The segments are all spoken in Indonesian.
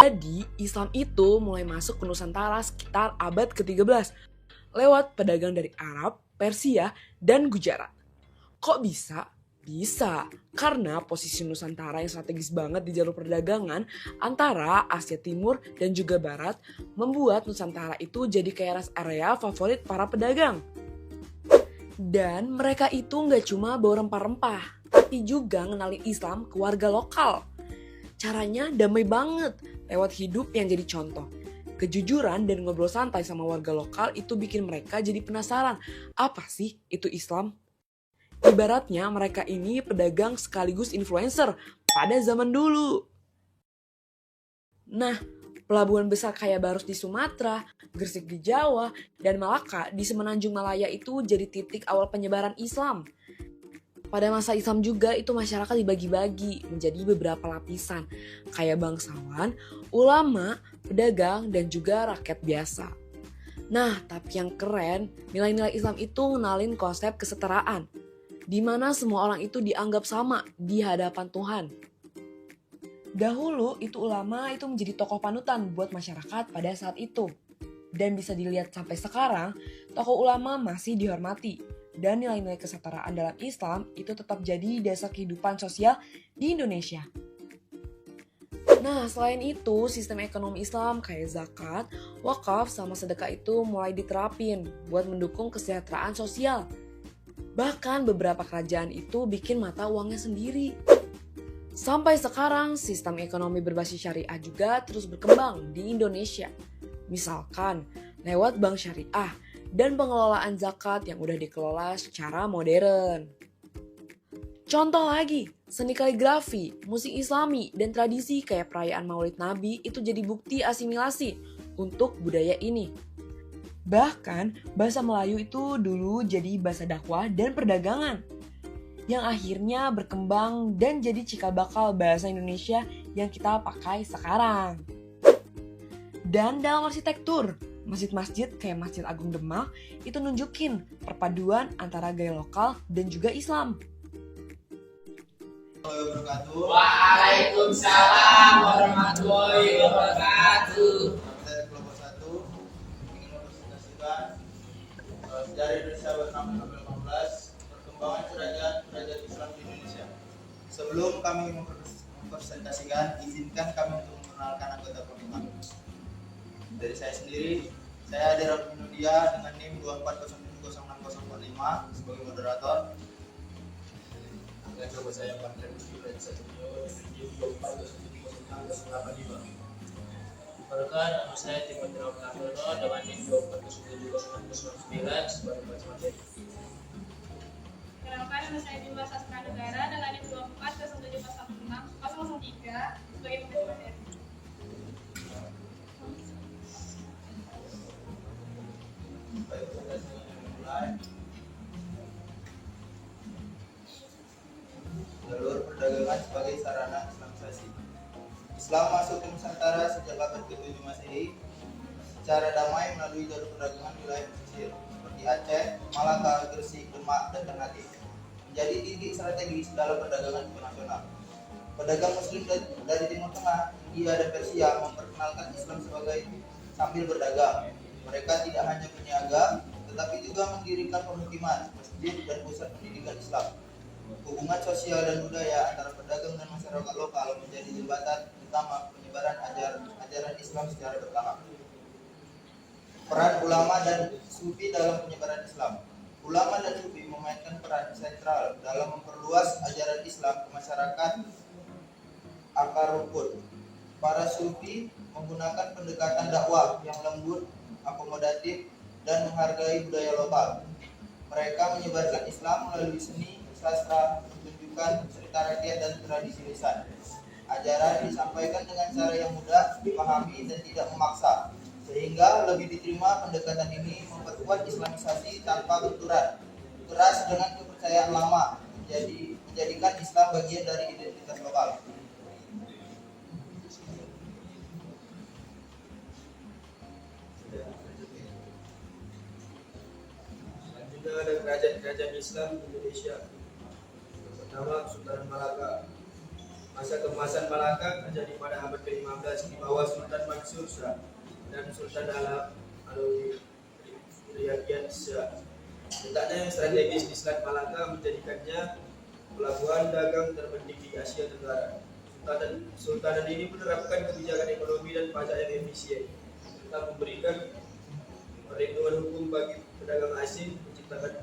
Jadi, Islam itu mulai masuk ke Nusantara sekitar abad ke-13 lewat pedagang dari Arab, Persia, dan Gujarat. Kok bisa? Bisa, karena posisi Nusantara yang strategis banget di jalur perdagangan antara Asia Timur dan juga Barat membuat Nusantara itu jadi kayak rest area favorit para pedagang. Dan mereka itu nggak cuma bawa rempah-rempah, tapi juga ngenalin Islam ke warga lokal. Caranya damai banget, lewat hidup yang jadi contoh. Kejujuran dan ngobrol santai sama warga lokal itu bikin mereka jadi penasaran, apa sih itu Islam? Ibaratnya mereka ini pedagang sekaligus influencer pada zaman dulu. Nah, pelabuhan besar kayak Barus di Sumatera, Gresik di Jawa, dan Malaka di Semenanjung Malaya itu jadi titik awal penyebaran Islam. Pada masa Islam juga itu masyarakat dibagi-bagi menjadi beberapa lapisan, kayak bangsawan, ulama, pedagang, dan juga rakyat biasa. Nah, tapi yang keren, nilai-nilai Islam itu ngenalin konsep kesetaraan, di mana semua orang itu dianggap sama di hadapan Tuhan. Dahulu itu ulama itu menjadi tokoh panutan buat masyarakat pada saat itu. Dan bisa dilihat sampai sekarang, tokoh ulama masih dihormati. Dan nilai-nilai kesetaraan dalam Islam itu tetap jadi dasar kehidupan sosial di Indonesia. Nah, selain itu, sistem ekonomi Islam kayak zakat, wakaf, sama sedekah itu mulai diterapin buat mendukung kesejahteraan sosial. Bahkan beberapa kerajaan itu bikin mata uangnya sendiri. Sampai sekarang, sistem ekonomi berbasis syariah juga terus berkembang di Indonesia. Misalkan, lewat bank syariah dan pengelolaan zakat yang udah dikelola secara modern. Contoh lagi, seni kaligrafi, musik islami, dan tradisi kayak perayaan Maulid Nabi itu jadi bukti asimilasi untuk budaya ini. Bahkan, bahasa Melayu itu dulu jadi bahasa dakwah dan perdagangan, yang akhirnya berkembang dan jadi cikal bakal bahasa Indonesia yang kita pakai sekarang. Dan dalam arsitektur, masjid-masjid kayak Masjid Agung Demak itu nunjukin perpaduan antara gaya lokal dan juga Islam. Waalaikumsalam warahmatullahi wabarakatuh. Saya kelompok 1 ingin mempresentasikan sejarah Indonesia tahun 2018, perkembangan kerajaan Islam di Indonesia. Sebelum kami mempresentasikan, izinkan kami untuk memperkenalkan anggota pembimbing. Dari saya sendiri, saya Adira Nudia dengan NIM 24070645 sebagai moderator. Dan coba saya Pantai dan Satrio di 24070685. Perkenalkan, nama saya Timothy Ramadano dengan NIM 24070909 sebagai pelajar materi. Perkenalkan, nama saya Bima Sastra Negara dengan NIM 24074003 sebagai pelajar materi. Baik, kita mulai. Jalur perdagangan sebagai sarana Islamisasi. Islam masuk ke Nusantara sejak abad ke-7 Masehi secara damai melalui jalur perdagangan wilayah pesisir seperti Aceh, Malaka, Gresik, Demak, dan Ternate, menjadi titik strategis dalam perdagangan internasional. Pedagang Muslim dari Timur Tengah, India, dan Persia memperkenalkan Islam sambil berdagang. Mereka tidak hanya berniaga, tetapi juga mendirikan pemukiman, masjid, dan pusat pendidikan Islam. Hubungan sosial dan budaya antara pedagang dan masyarakat lokal menjadi jembatan utama penyebaran ajaran Islam secara bertahap. Peran ulama dan sufi dalam penyebaran Islam. Ulama dan sufi memainkan peran sentral dalam memperluas ajaran Islam ke masyarakat akar rumput. Para sufi menggunakan pendekatan dakwah yang lembut, akomodatif, dan menghargai budaya lokal. Mereka menyebarkan Islam melalui seni, sastra, pertunjukan, cerita rakyat, dan tradisi lisan. Ajaran disampaikan dengan cara yang mudah dipahami dan tidak memaksa, sehingga lebih diterima. Pendekatan ini memperkuat Islamisasi tanpa benturan keras dengan kepercayaan lama, menjadikan Islam bagian dari identitas lokal. Selanjutnya ada kerajaan-kerajaan Islam di Indonesia. Pertama, Sultan Malaka. Masa keemasan Malaka terjadi pada abad ke-15 di bawah Sultan Mansur Shah dan Sultan Alauddin Riyad Shah. Letaknya yang strategis di Selat Malaka menjadikannya pelabuhan dagang terpenting di Asia Tenggara. Sultanan ini menerapkan kebijakan ekonomi dan pajak yang efisien, serta memberikan perlindungan hukum bagi pedagang asing, menciptakan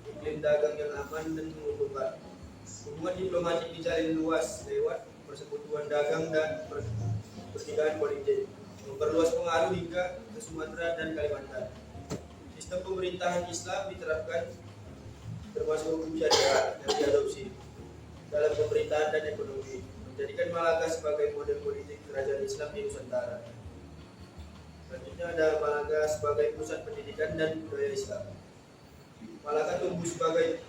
iklim dagang yang aman dan menguntungkan. Hubungan diplomatik dijalin luas lewat persekutuan dagang dan pertigaan politik, memperluas pengaruh hingga ke Sumatera dan Kalimantan. Sistem pemerintahan Islam diterapkan, termasuk hukum syariah yang diadopsi dalam pemerintahan dan ekonomi, menjadikan Malaka sebagai model politik kerajaan Islam di Nusantara. Selanjutnya ada Malaka sebagai pusat pendidikan dan budaya Islam. Malaka tumbuh sebagai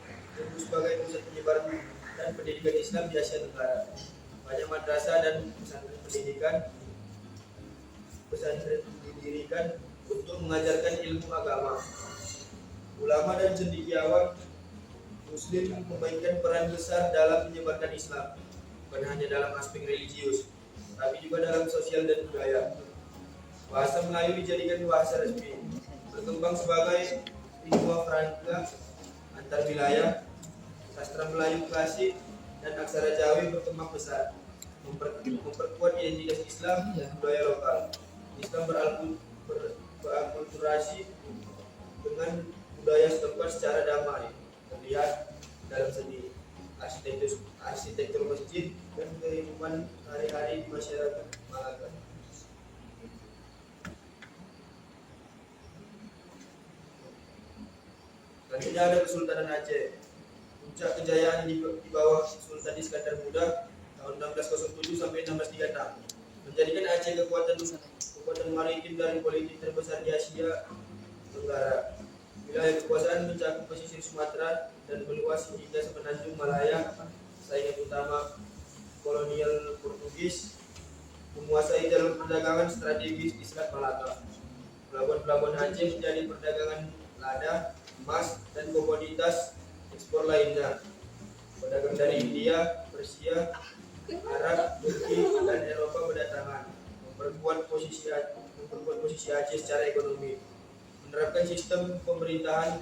pusat penyebaran dan pendidikan Islam di Asia Tenggara. Banyak madrasah dan pesantren didirikan untuk mengajarkan ilmu agama. Ulama dan cendekiawan Muslim memainkan peran besar dalam menyebarkan Islam, bukan hanya dalam aspek religius, tapi juga dalam sosial dan budaya. Bahasa Melayu dijadikan bahasa resmi, berkembang sebagai lingua franca antar wilayah. Sastra Melayu klasik dan aksara Jawi berkembang besar, memperkuat identitas Islam dan budaya lokal. Islam berakulturasi dengan budaya setempat secara damai, terlihat dalam seni, arsitektur masjid, dan kehidupan hari-hari di masyarakat Malaka. Selanjutnya ada Kesultanan Aceh. Puncak kejayaan di bawah Sultan Iskandar Muda tahun 1607 sampai 1636 menjadikan Aceh kekuatan maritim dan politik terbesar di Asia Tenggara. Wilayah kekuasaan mencakup pesisir Sumatera dan meluas hingga semenanjung Malaya. Saingan utama kolonial Portugis menguasai jalur perdagangan strategis di Selat Malaka. Pelabuhan-pelabuhan Aceh menjadi perdagangan lada, emas, dan komoditas ekspor lainnya. Pedagang dari India, Persia, Arab, Turki, dan Eropa berdatangan, memperkuat posisi Aceh secara ekonomi, menerapkan sistem pemerintahan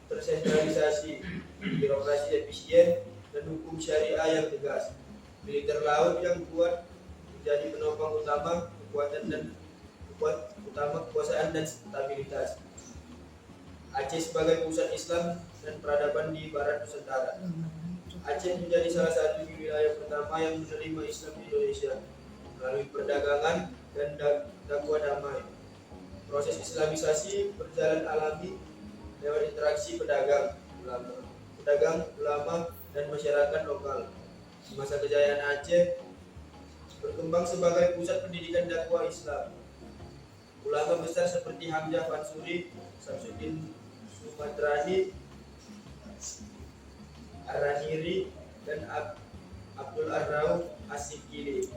tersentralisasi, birokrasi efisien, dan hukum syariah yang tegas. Militer laut yang kuat menjadi penopang utama kekuasaan dan stabilitas. Aceh sebagai pusat Islam dan peradaban di Barat Nusantara. Aceh menjadi salah satu wilayah pertama yang menerima Islam di Indonesia melalui perdagangan dan dakwah damai. Proses Islamisasi berjalan alami lewat interaksi pedagang, ulama, dan masyarakat lokal. Di masa kejayaan Aceh berkembang sebagai pusat pendidikan dakwah Islam. Ulama besar seperti Hamzah Fansuri, Samsudin Sumadrani, Araniri, dan Abdul Ar-Rauf As-Sikili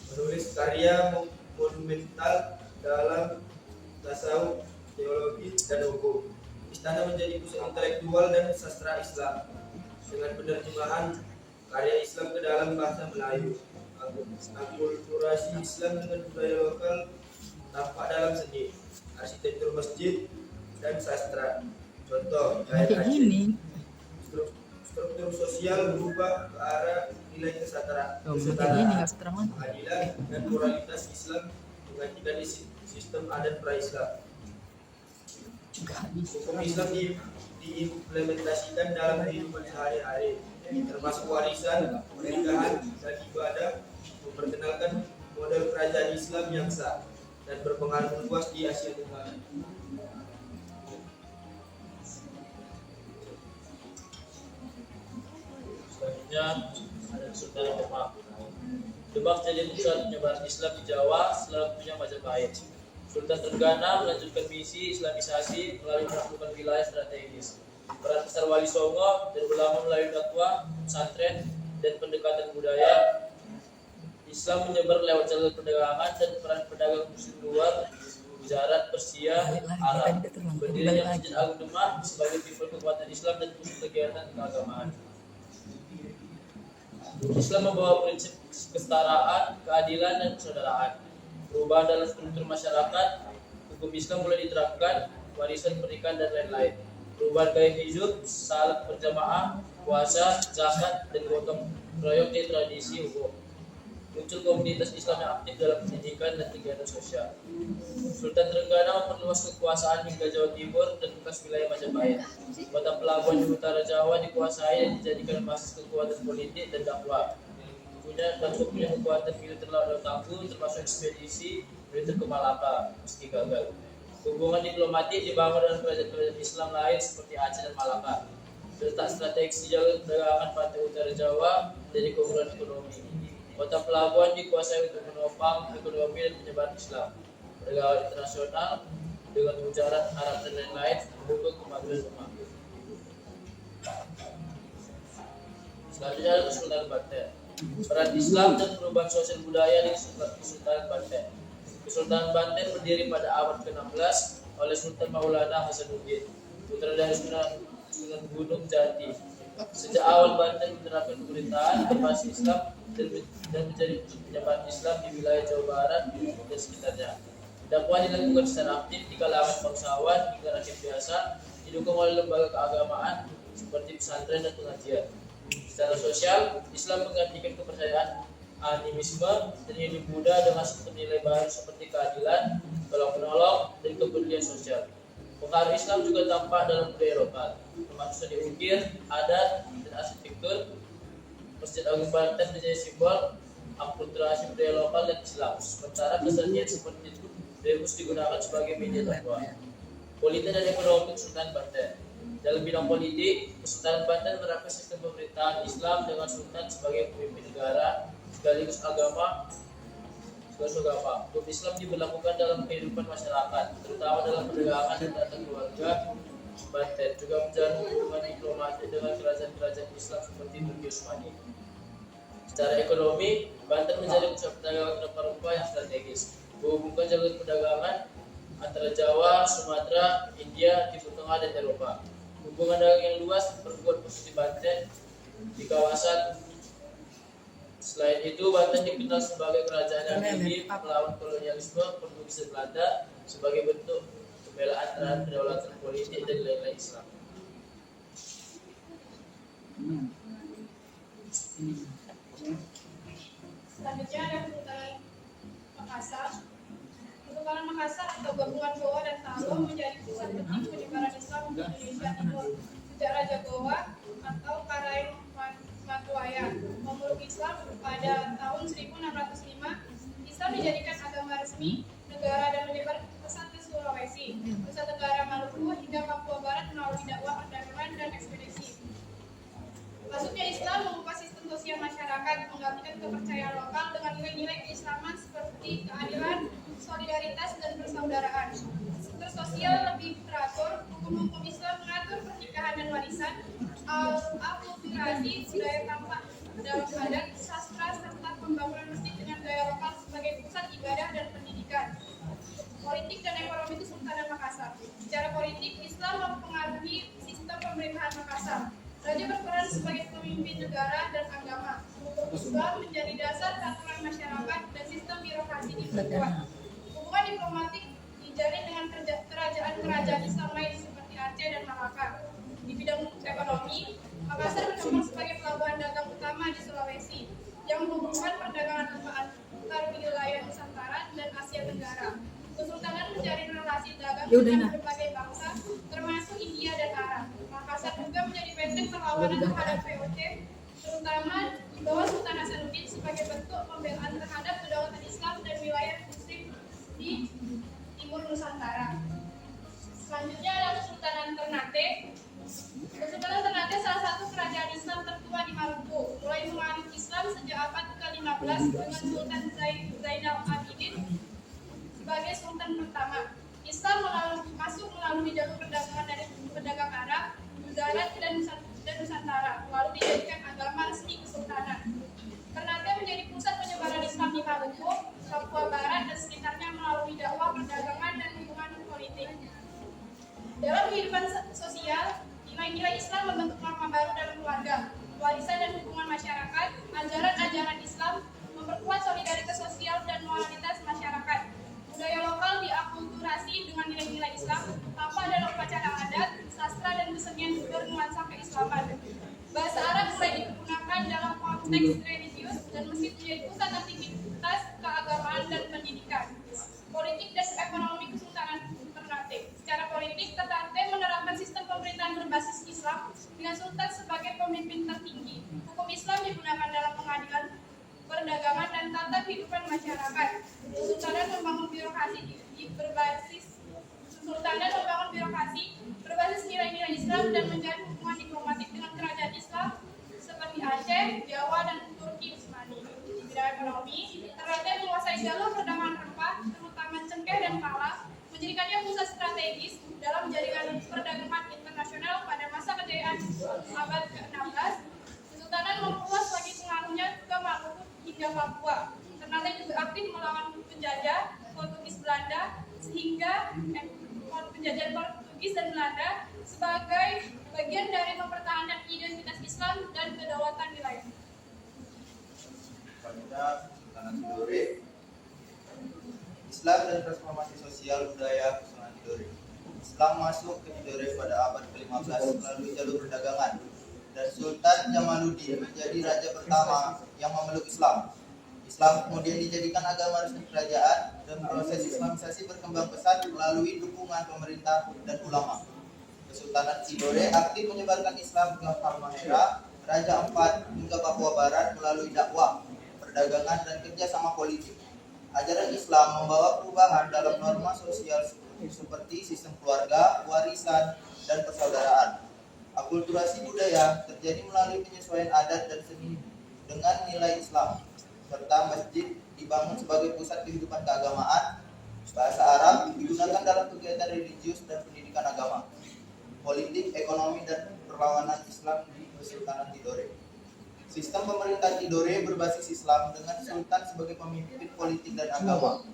menulis karya monumental dalam tasawuf, teologi, dan hukum. Istana menjadi pusat intelektual dan sastra Islam dengan penerjemahan karya Islam ke dalam bahasa Melayu. Akulturasi Islam dengan budaya lokal tampak dalam seni, arsitektur masjid, dan sastra. Contoh, gaya Aceh. Struktur sosial berubah ke arah nilai kesetaraan, keadilan, dan moralitas Islam menggantikan sistem adat pra-Islam. Hukum Islam diimplementasikan dalam kehidupan sehari-hari, termasuk warisan, pernikahan, dan ibadah, memperkenalkan model kerajaan Islam yang sah dan berpengaruh luas di Asia Tenggara. Selanjutnya ada Kesultanan Demak. Demak jadi pusat penyebaran Islam di Jawa setelah punya Majapahit. Sultan Trenggana melanjutkan misi Islamisasi melalui penaklukan wilayah strategis. Peran besar Wali Songo dan ulama melalui dakwah, pesantren, dan pendekatan budaya Islam menyebar lewat jalur perdagangan dan peran pedagang Muslim luar, Gujarat, Persia, Arab. Berdirinya Masjid Agung Demak sebagai simbol kekuatan Islam dan pusat kegiatan keagamaan. Islam membawa prinsip kesetaraan, keadilan, dan persaudaraan. Perubahan dalam struktur masyarakat, hukum Islam mulai diterapkan, warisan pernikahan dan lain-lain. Perubahan gaya hidup, salat berjamaah, puasa, zakat, dan gotong royong di tradisi hukum. Muncul komunitas Islam yang aktif dalam pendidikan dan kegiatan sosial. Sultan Trenggana memperluas kekuasaan hingga Jawa Timur dan bekas wilayah Majapahit. Kota pelabuhan di utara Jawa dikuasai dan dijadikan basis kekuatan politik dan dakwah. Punya kekuatan militer laut tangguh termasuk ekspedisi militer ke Malaka meski gagal. Hubungan diplomatik dibangun dengan kerajaan-kerajaan Islam lain seperti Aceh dan Malaka. Terletak strategis di jalur perdagangan pantai utara Jawa dari keunggulan ekonomi. Kota pelabuhan dikuasai untuk menopang ekonomi dan penyebaran Islam. Pergaulan internasional dengan ujaran Arab dan lain-lain mendukung kemajuan umat. Selanjutnya ada Kesultanan Banten. Peran Islam dan perubahan sosial budaya di Kesultanan Banten. Kesultanan Banten berdiri pada abad ke-16 oleh Sultan Maulana Hasanuddin, putra dari Sunan Gunung Jati. Sejak awal Banten menerapkan pemerintahan berbasis Islam dan menjadi penyebar Islam di wilayah Jawa Barat dan sekitarnya. Dakwah dilakukan secara aktif di kalangan bangsawan hingga rakyat biasa, didukung oleh lembaga keagamaan seperti pesantren dan pengajian. Secara sosial, Islam menggantikan kepercayaan animisme dan hidup Buddha dengan nilai baru seperti keadilan, tolong-menolong, dan kepedulian sosial. Pengaruh Islam juga tampak dalam budaya lokal, termasuk seni ukir, adat, dan arsitektur. Masjid Agung Banten menjadi simbol akulturasi budaya lokal dan Islam. Sementara kesenian seperti rebus digunakan sebagai media dakwah. Politik dan ekonomi Kesultanan Banten. Dalam bidang politik, Kesultanan Banten menerapkan sistem pemerintahan Islam dengan sultan sebagai pemimpin negara sekaligus agama. Hukum Islam diberlakukan dalam kehidupan masyarakat, terutama dalam perdagangan dan tata keluarga. Banten juga menjalin hubungan diplomatik dengan kerajaan-kerajaan Islam seperti Turki Utsmani. Secara ekonomi, Banten menjadi pusat perdagangan rempah-rempah yang strategis, menghubungkan jalur perdagangan antara Jawa, Sumatera, India, Timur Tengah, dan Eropa. Hubungan dagang yang luas memperkuat posisi Banten di kawasan. Selain itu, Banten dikenal sebagai kerajaan yang gigih melawan kolonialisme Portugis dan Belanda sebagai bentuk pembelaan terhadap kedaulatan politik dan nilai-nilai Islam. Selanjutnya ada Kesultanan Makassar. Kesultanan Makassar atau gabungan Goa dan Salo menjadi pusat penting penyebaran Islam di Indonesia Timur. Sejak Raja Goa atau Karaeng Matuaya memeluk Islam pada tahun 1605, Islam dijadikan agama resmi negara dan menyebar pesat ke Sulawesi, Nusa Tenggara, Maluku hingga Papua Barat melalui dakwah perdagangan dan ekspedisi. Masuknya Islam mengubah sistem sosial masyarakat, menggantikan kepercayaan lokal dengan nilai-nilai keislaman seperti keadilan, solidaritas, dan persaudaraan. Struktur sosial lebih teratur, hukum-hukum Islam mengatur pernikahan dan warisan, akulturasi, budaya tampak dalam adat, sastra, serta pembangunan masjid dengan gaya lokal sebagai pusat ibadah dan pendidikan. Politik dan ekonomi Kesultanan Makassar. Secara politik, Islam mempengaruhi sistem pemerintahan Makassar. Raja berperan sebagai pemimpin negara dan agama. Hukum Islam menjadi dasar peraturan masyarakat dan sistem birokrasi diperkuat. Hubungan diplomatik dijalin dengan kerajaan-kerajaan Islam lain seperti Aceh dan Malaka. Di bidang ekonomi, Makassar berkembang sebagai pelabuhan dagang utama di Sulawesi yang menghubungkan perdagangan antar wilayah Nusantara dan Asia Tenggara. Kesultanan menjalin relasi dagang dengan berbagai bangsa, termasuk India dan Arab. Makassar juga menjadi benteng perlawanan terhadap VOC, terutama di bawah Sultan Hasanuddin sebagai bentuk pembelaan terhadap kedaulatan Islam dan wilayah Muslim di timur Nusantara. Selanjutnya adalah Kesultanan Ternate. Kesultanan Ternate salah satu kerajaan Islam tertua di Maluku, mulai menganut Islam sejak abad ke-15 dengan Sultan Zainal Abidin sebagai sultan pertama. Islam masuk melalui jalur perdagangan dari pedagang Arab, Gujarat, dan Nusantara, lalu dijadikan agama resmi kesultanan. Ternate menjadi pusat penyebaran Islam di Maluku, Papua Barat, dan sekitarnya melalui dakwah perdagangan dan hubungan politik. Dalam kehidupan sosial, nilai-nilai Islam membentuk norma baru dalam keluarga, warisan dan hubungan masyarakat, ajaran konteks religius dan mesti menjadi pusat aktivitas keagamaan dan pendidikan. Politik dan ekonomi Kesultanan Ternate. Secara politik, Ternate menerapkan sistem pemerintahan berbasis Islam dengan sultan sebagai pemimpin tertinggi. Hukum Islam digunakan dalam pengadilan, perdagangan, dan tata kehidupan masyarakat. Kesultanan membangun birokrasi berbasis nilai-nilai Islam dan menjalin hubungan diplomatik dengan kerajaan Islam seperti Aceh, Jawa, dan Turki Utsmani. Di bidang ekonomi, Ternate menguasai jalur perdagangan rempah, terutama cengkeh dan pala, menjadikannya pusat strategis dalam jaringan perdagangan internasional pada masa kejayaan abad ke-16. Kesultanan memperluas lagi pengaruhnya ke Maluku hingga Papua. Ternate juga aktif melawan penjajah Portugis Belanda sehingga penjajahan Portugis dan Belanda sebagai bagian dari mempertahankan identitas Islam dan kedaulatan wilayah. Pada Kesultanan Tidore, Islam dan transformasi sosial budaya Kesultanan Tidore. Islam masuk ke Tidore pada abad ke-15 melalui jalur perdagangan, dan Sultan Jamaluddin menjadi raja pertama yang memeluk Islam. Islam kemudian dijadikan agama resmi kerajaan, dan proses Islamisasi berkembang pesat melalui dukungan pemerintah dan ulama. Kesultanan Tidore aktif menyebarkan Islam ke Halmahera, Raja Ampat hingga Papua Barat melalui dakwah, perdagangan, dan kerjasama politik. Ajaran Islam membawa perubahan dalam norma sosial seperti sistem keluarga, warisan, dan persaudaraan. Akulturasi budaya terjadi melalui penyesuaian adat dan seni dengan nilai Islam, serta masjid dibangun sebagai pusat kehidupan keagamaan. Bahasa Arab digunakan dalam kegiatan religius dan pendidikan agama. Politik, ekonomi, dan perlawanan Islam di Kesultanan Tidore. Sistem pemerintahan Tidore berbasis Islam dengan sultan sebagai pemimpin politik dan agama.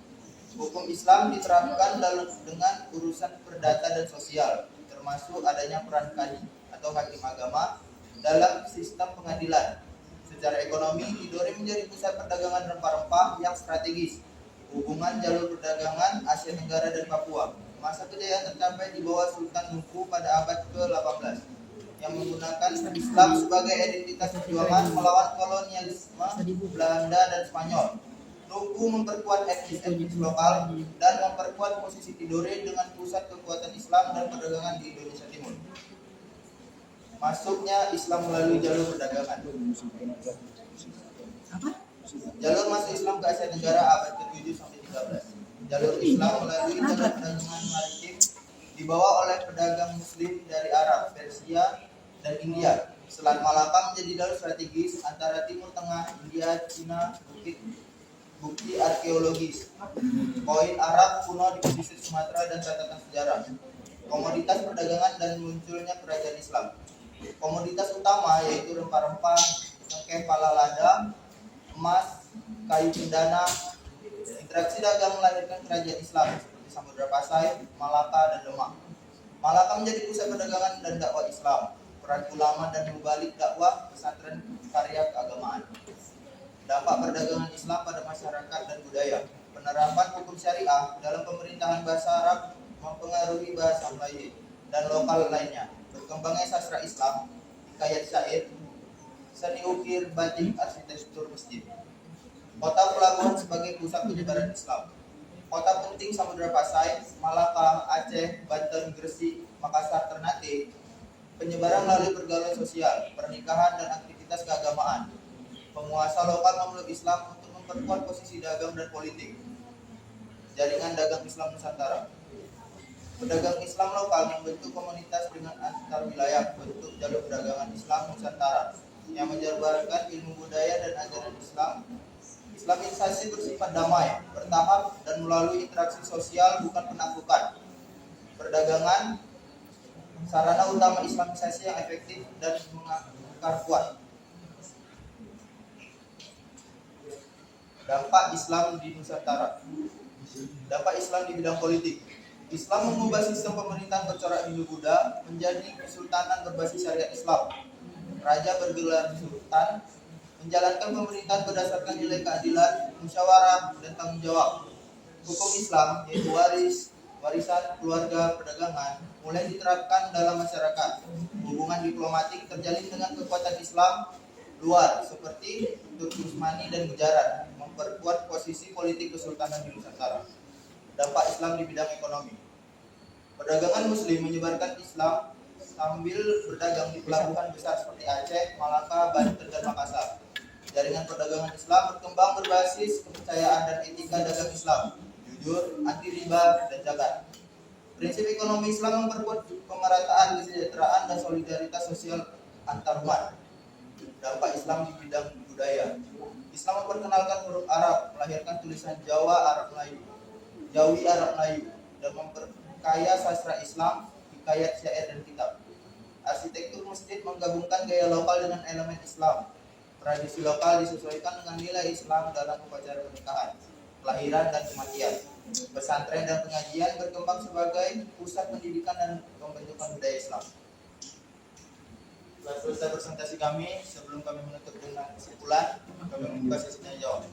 Hukum Islam diterapkan dengan urusan perdata dan sosial, termasuk adanya peran kadi atau hakim agama dalam sistem pengadilan. Secara ekonomi, Tidore menjadi pusat perdagangan rempah-rempah yang strategis. Hubungan jalur perdagangan Asia Tenggara dan Papua. Masa kejayaan tercapai di bawah Sultan Nuku pada abad ke-18 yang menggunakan Islam sebagai identitas perjuangan melawan kolonialisme Belanda dan Spanyol. Nuku memperkuat etnis lokal dan memperkuat posisi Tidore dengan pusat kekuatan Islam dan perdagangan di Indonesia Timur. Masuknya Islam melalui jalur perdagangan. Jalur masuk Islam ke Asia Tenggara abad ke-7 sampai 13. Jalur Islam melalui jalur perdagangan maritim dibawa oleh pedagang Muslim dari Arab, Persia, dan India. Selat Malaka menjadi jalur strategis antara Timur Tengah, India, Cina, bukti arkeologis, koin Arab kuno di pesisir Sumatera, dan catatan sejarah. Komoditas perdagangan dan munculnya kerajaan Islam. Komoditas utama yaitu rempah-rempah, cengkeh, pala lada, emas, kayu cendana. Interaksi dagang melahirkan kerajaan Islam seperti Samudra Pasai, Malaka, dan Demak. Malaka menjadi pusat perdagangan dan dakwah Islam. Peran ulama dan mubalik dakwah pesantren karya keagamaan. Dampak perdagangan Islam pada masyarakat dan budaya. Penerapan hukum syariah dalam pemerintahan bahasa Arab mempengaruhi bahasa Melayu dan lokal lainnya. Berkembangnya sastra Islam, hikayat syair, seni ukir, batik, arsitektur masjid. Kota pelabuhan sebagai pusat penyebaran Islam. Kota penting Samudra Pasai, Malaka, Aceh, Banten, Gresik, Makassar, Ternate. Penyebaran melalui pergaulan sosial, pernikahan, dan aktivitas keagamaan. Penguasa lokal memeluk Islam untuk memperkuat posisi dagang dan politik. Jaringan dagang Islam Nusantara. Pedagang Islam lokal membentuk komunitas dengan antar wilayah bentuk jalur perdagangan Islam Nusantara yang menjabarkan ilmu budaya dan ajaran Islam. Islamisasi bersifat damai, bertahap, dan melalui interaksi sosial, bukan penaklukan. Perdagangan sarana utama Islamisasi yang efektif dan mengakar kuat. Dampak Islam di Nusantara. Dampak Islam di bidang politik. Islam mengubah sistem pemerintahan bercorak Hindu-Buddha menjadi kesultanan berbasis syariat Islam. Raja bergelar sultan, menjalankan pemerintahan berdasarkan nilai keadilan, musyawarah, dan tanggung jawab. Hukum Islam, yaitu warisan, keluarga, perdagangan, mulai diterapkan dalam masyarakat. Hubungan diplomatik terjalin dengan kekuatan Islam luar seperti Turki Utsmani dan Gujarat, memperkuat posisi politik Kesultanan di Nusantara. Dampak Islam di bidang ekonomi. Perdagangan Muslim menyebarkan Islam sambil berdagang di pelabuhan besar seperti Aceh, Malaka, Banten, dan Makassar. Jaringan perdagangan Islam berkembang berbasis kepercayaan dan etika dagang Islam, jujur, anti riba, dan zakat. Prinsip ekonomi Islam memperkuat pemerataan kesejahteraan dan solidaritas sosial antar umat. Dampak Islam di bidang budaya. Islam memperkenalkan huruf Arab, melahirkan tulisan Jawa Arab Melayu, Jawi Arab Melayu, dan memperkaya sastra Islam, hikayat, syair, dan kitab. Arsitektur masjid menggabungkan gaya lokal dengan elemen Islam. Tradisi lokal disesuaikan dengan nilai Islam dalam upacara pernikahan, kelahiran, dan kematian. Pesantren dan pengajian berkembang sebagai pusat pendidikan dan pembentukan budaya Islam. Setelah selesai presentasi kami, sebelum kami menutup dengan kesimpulan, kami membuka sesi tanya jawab.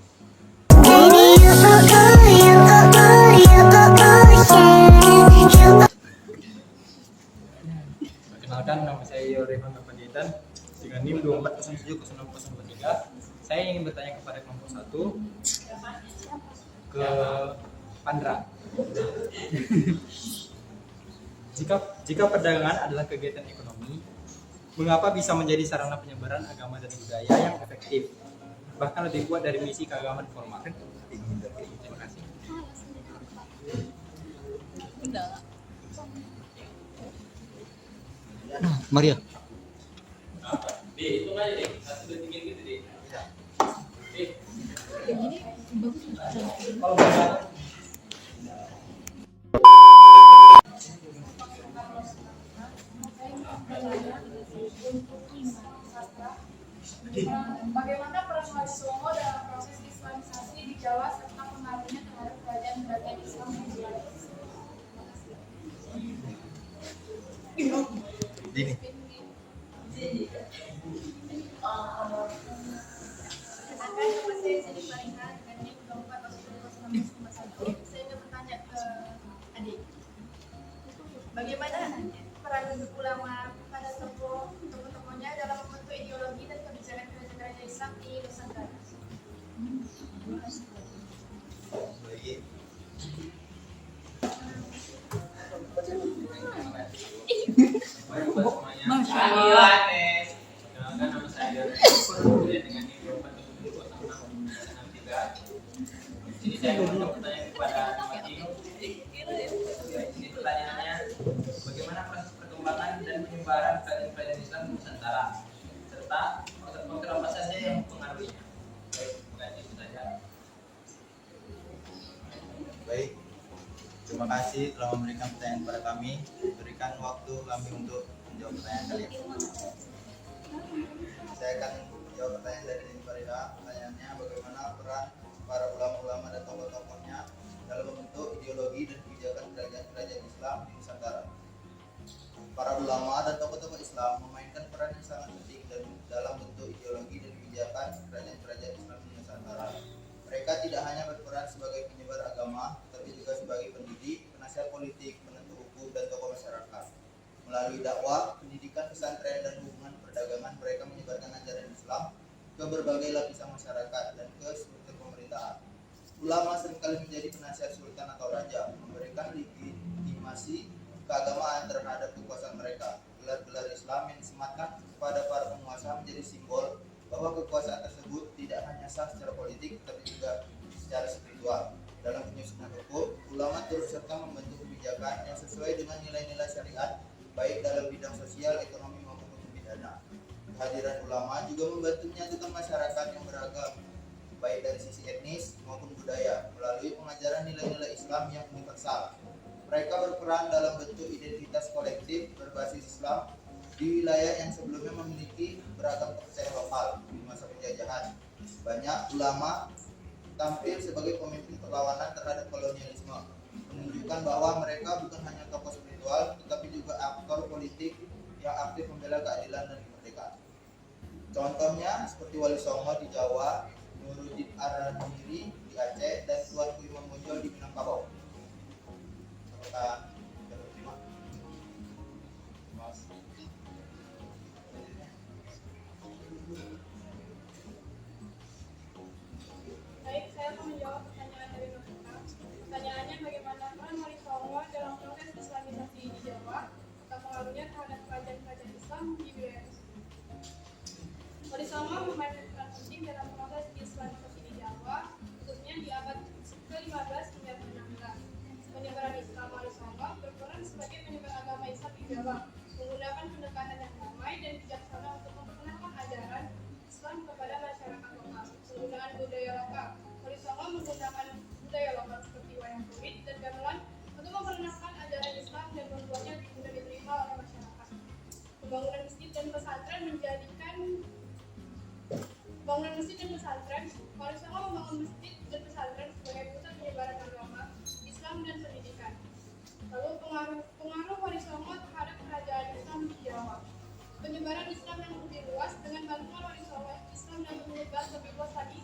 Perkenalkan, nama saya Yorehan Panjaitan dengan NIM 24070603. Saya ingin bertanya kepada kelompok 1 ke Pandra. Jika perdagangan adalah kegiatan ekonomi, mengapa bisa menjadi sarana penyebaran agama dan budaya yang efektif, bahkan lebih kuat dari misi keagamaan formal? Terima kasih. Maria. Hitung aja deh, 1, 2, 3 gitu deh. Bagaimana peran Wali Songo dalam proses Islamisasi di Jawa serta pengaruhnya terhadap kerajaan-kerajaan Islam di Jawa? Kenalkan, nama saya Siti Farina dengan NIM 24070601. Saya ingin bertanya ke adik, bagaimana peran ulama pada tokoh-tokohnya dalam membentuk ideologi dan kebijakan kerajaan Islam di Nusantara? Baik. Perkenalkan, nama saya dengan NIM 24070603. Jadi saya mau bertanya kepada Nama Tim. Ini pertanyaannya, bagaimana proses perkembangan dan penyebaran kerajaan-kerajaan Islam di Nusantara, serta faktor-faktor apa saja yang mempengaruhinya? Baik, terima kasih saja. Baik. Terima kasih telah memberikan pertanyaan kepada kami. Berikan waktu kami untuk menjawab pertanyaan kalian. Saya akan menjawab pertanyaan dari Siti Farina. Pertanyaannya, bagaimana peran para ulama-ulama dan tokoh-tokohnya dalam membentuk ideologi dan kebijakan kerajaan-kerajaan Islam di Nusantara. Para ulama dan tokoh-tokoh Islam memainkan peran yang sangat penting dalam bentuk ideologi dan kebijakan kerajaan-kerajaan Islam di Nusantara. Mereka tidak hanya berperan sebagai penyebar agama, tapi juga sebagai pendidik, penasihat politik, penentu hukum, dan tokoh masyarakat. Melalui dakwah, pendidikan, pesantren, dan hubungan perdagangan, mereka menyebarkan ajaran Islam ke berbagai lapisan masyarakat dan ke struktur pemerintahan. Ulama seringkali menjadi penasihat sultan atau raja, memberikan legitimasi keagamaan terhadap kekuasaan mereka. Gelar-gelar Islam yang disematkan kepada para penguasa menjadi simbol bahwa kekuasaan tersebut tidak hanya sah secara politik, tapi juga secara spiritual. Dalam penyusunan hukum, ulama turut serta membentuk kebijakan yang sesuai dengan nilai-nilai syariat, baik dalam bidang sosial, ekonomi, maupun hukum pidana. Kehadiran ulama juga membantu menyatukan masyarakat yang beragam, baik dari sisi etnis maupun budaya, melalui pengajaran nilai-nilai Islam yang universal. Mereka berperan dalam bentuk identitas kolektif berbasis Islam di wilayah yang sebelumnya memiliki beragam kepercayaan lokal. Di masa penjajahan, banyak ulama tampil sebagai pemimpin perlawanan terhadap kolonialisme, menunjukkan bahwa mereka bukan hanya tokoh spiritual, tetapi juga aktor politik yang aktif membela keadilan dan kemerdekaan. Contohnya seperti Wali Songo di Jawa, Nuruddin Araniri di Aceh, dan Tuanku Imam Bonjol di Minangkabau. Apakah terima? pesantren menjadikan bangunan masjid dan pesantren. Wali Songo membangun masjid dan pesantren sebagai pusat penyebaran agama, Islam dan pendidikan. Lalu pengaruh Wali Songo terhadap kerajaan Islam di Jawa. Penyebaran Islam yang lebih luas dengan bantuan Wali Songo, Islam dan menyebar lebih luas lagi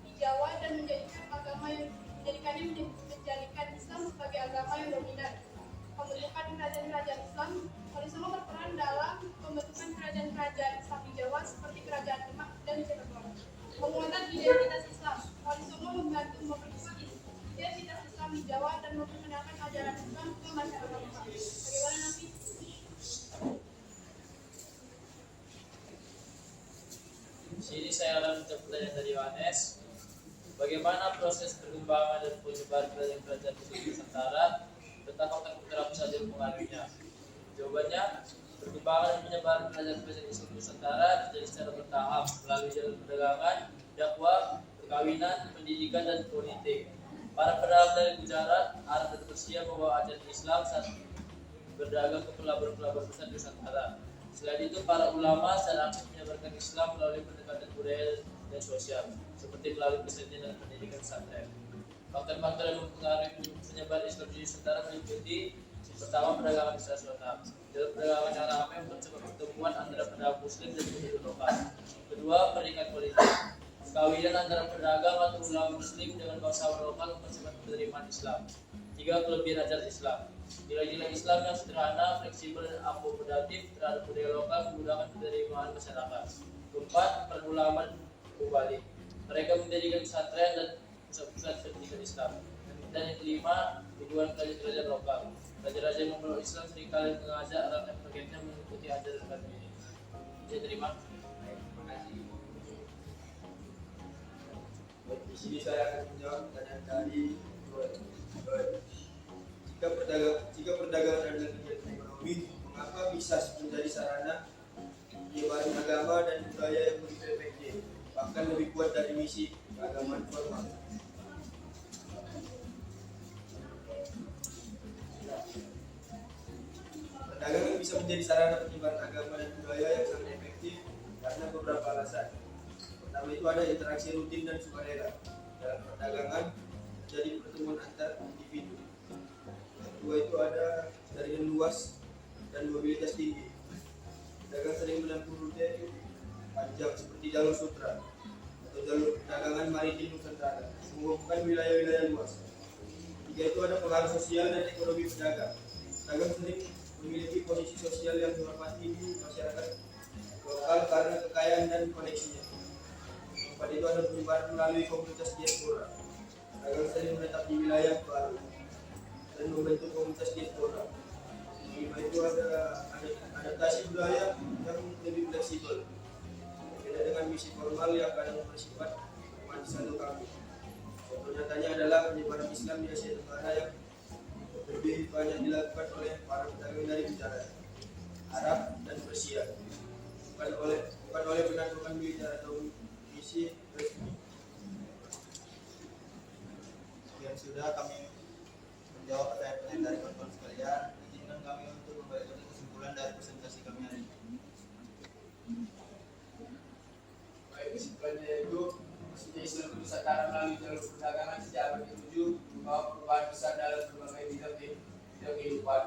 di Jawa dan menjadikannya Islam sebagai agama yang dominan. Pembentukan kerajaan-kerajaan Islam, Wali Songo berperan dalam pembentukan kerajaan-kerajaan Islam di Jawa seperti Kerajaan Demak dan Cirebon. Penguatan identitas Islam, Wali Songo membantu memperkuat identitas Islam di Jawa dan memperkenalkan ajaran Islam ke masyarakat lokal. Bagaimana nanti? Di sini saya akan menjawab pertanyaan dari Yohanes. Bagaimana proses perkembangan dan penyebaran kerajaan-kerajaan Islam Nusantara tentang faktor-faktor apa saja yang mengaruhinya? Jawabannya, perkembangan dan penyebaran kerajaan-kerajaan Islam Nusantara terjadi secara bertahap melalui jalur perdagangan, dakwah, perkawinan, pendidikan, dan politik. Para pedagang dari Gujarat, Arab, dan Persia membawa ajaran Islam saat berdagang ke pelabuhan-pelabuhan besar di Nusantara. Selain itu, para ulama secara aktif menyebarkan Islam melalui pendekatan budaya dan sosial, seperti melalui pesantren dan pendidikan pesantren. Faktor-faktor yang mempengaruhi penyebaran Islam di Nusantara meliputi: pertama, perdagangan internasional. Jalur perdagangan yang ramai mempercepat pertemuan antara pedagang Muslim dan penduduk lokal. Kedua, pendidikan politik. Perkawinan antara pedagang atau ulama Muslim dengan bangsawan lokal mempercepat penerimaan Islam. Tiga, kelebihan ajaran Islam. Nilai-nilai Islam yang sederhana, fleksibel, dan akomodatif terhadap budaya lokal memudahkan penerimaan masyarakat. Keempat, perulaman mubalik. Mereka menjadikan pesantren dan pusat-pusat pendidikan Islam. Dan yang kelima, hubungan kerajaan-kerajaan lokal. Raja-raja yang memeluk Islam seringkali mengajak rakyat-rakyatnya mengikuti ajaran kami ini. Saya terima. Di sini saya akan menjawab pertanyaan dari Joel. Jika perdagangan adalah kegiatan ekonomi, mengapa bisa menjadi sarana penyebaran agama dan budaya yang begitu efektif, bahkan lebih kuat dari misi keagamaan formal? Perdagangan bisa menjadi sarana penyebaran agama dan budaya yang sangat efektif karena beberapa alasan. Pertama itu ada interaksi rutin dan sukarela. Dalam perdagangan terjadi pertemuan antar individu. Kedua itu ada jaringan luas dan mobilitas tinggi. Pedagang sering menempuh rute panjang seperti jalur sutra atau jalur perdagangan maritim Nusantara menghubungkan wilayah-wilayah luas. Tiga itu ada pengaruh sosial dan ekonomi pedagang. Pedagang sering memiliki posisi sosial yang dihormati di masyarakat lokal karena kekayaan dan koneksinya. Keempat itu ada penyebaran melalui komunitas diaspora. Pedagang sering menetap di wilayah baru dan membentuk komunitas diaspora. Kelima itu ada adaptasi budaya yang lebih fleksibel, berbeda dengan misi formal yang kadang bersifat di satu kampung. Contoh nyatanya adalah penyebaran Islam di Asia Tenggara yang lebih banyak dilakukan oleh para pedagang dari Gujarat, Arab, dan Persia, bukan oleh penaklukan militer atau misi resmi. Yang sudah kami menjawab pertanyaan dari kawan-kawan sekalian, izinkan kami untuk memberikan kesimpulan dari presentasi kami hari ini. Baik, kesimpulannya yaitu masuknya Islam ke Nusantara melalui jalur perdagangan sejak abad ke-7 membawa perubahan besar dalam berbagai bidang kehidupan.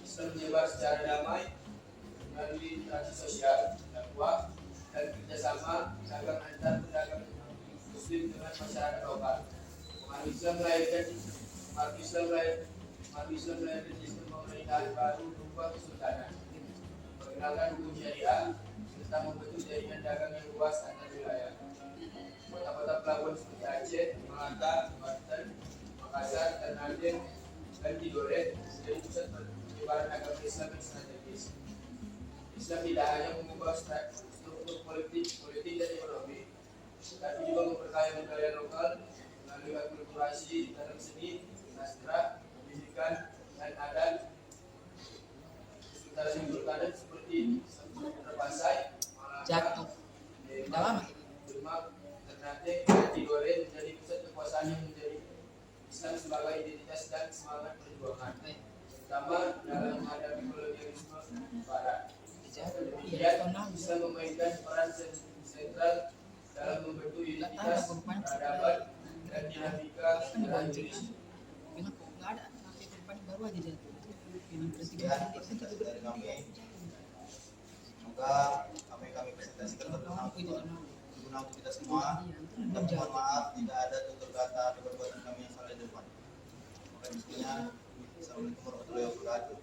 Islam menyebar secara damai melalui interaksi sosial, dakwah, dan kerjasama dagang antar pedagang Muslim dengan masyarakat lokal. Umat Islam melahirkan sistem pemerintahan baru berupa kesultanan, perkenalkan hukum syariah, serta membentuk jaringan dagang yang luas antar wilayah. Kota-kota pelabuhan seperti Aceh, Malaka, Banten, Makassar, Ternate, dan Tidore menjadi pusat penyebaran agama Islam yang strategis. Islam tidak hanya mengubah struktur politik dan ekonomi, tapi juga memperkaya budaya lokal melalui akulturasi dalam seni, sastra, pendidikan, dan adat. Sekitar Sultan seperti Terpasai, Malaka, Demak, Ternate, dan Tidore menjadi pusat kekuasaan yang menjadi Islam sebagai identitas dan semangat perjuangan, terutama dalam menghadapi kolonialisme Barat. Demikian bisa memainkan peran sentral dalam membentuk identitas, peradaban, dan dinamika dalam Indonesia. Sekian presentasi dari kami. Semoga apa yang kami presentasikan berguna untuk kita semua. Dan mohon maaf jika ada tutur kata atau perbuatan kami yang salah di depan. Maka diskusinya. Assalamualaikum warahmatullahi wabarakatuh.